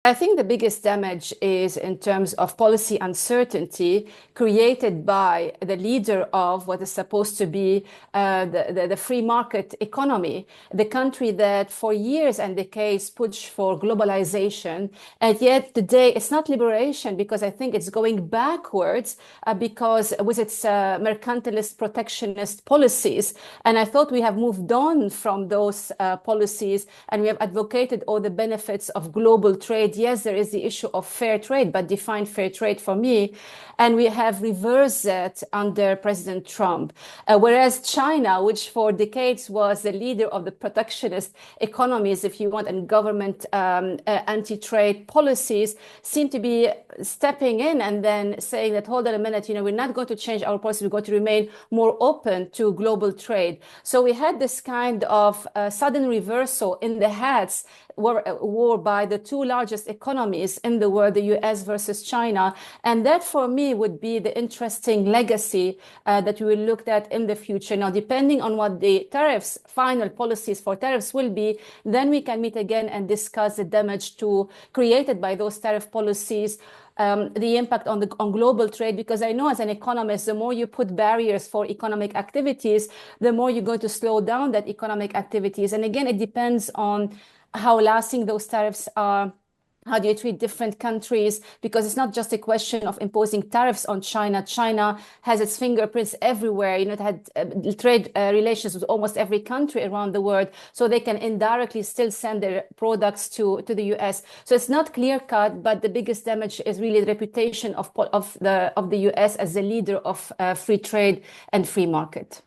I think the biggest damage is in terms of policy uncertainty created by the leader of what is supposed to be the free market economy, the country that for years and decades pushed for globalization. And yet today it's not liberation, because I think it's going backwards because with its mercantilist protectionist policies. And I thought we have moved on from those policies, and we have advocated all the benefits of global trade. Yes, there is the issue of fair trade, but define fair trade for me. And we have reversed that under President Trump. Whereas China, which for decades was the leader of the protectionist economies, if you want, and government anti-trade policies, seem to be stepping in and then saying that, hold on a minute, we're not going to change our policy, we're going to remain more open to global trade. So we had this kind of sudden reversal in the hats war by the two largest economies in the world, the US versus China. And that for me would be the interesting legacy that we will look at in the future. Now, depending on what the tariffs, final policies for tariffs will be, then we can meet again and discuss the damage created by those tariff policies, the impact on global trade, because I know as an economist, the more you put barriers for economic activities, the more you're going to slow down that economic activities. And again, it depends on how lasting those tariffs are. How do you treat different countries? Because it's not just a question of imposing tariffs on China. China has its fingerprints everywhere. It had trade relations with almost every country around the world. So they can indirectly still send their products to the US. So it's not clear cut, but the biggest damage is really the reputation of the US as the leader of free trade and free market.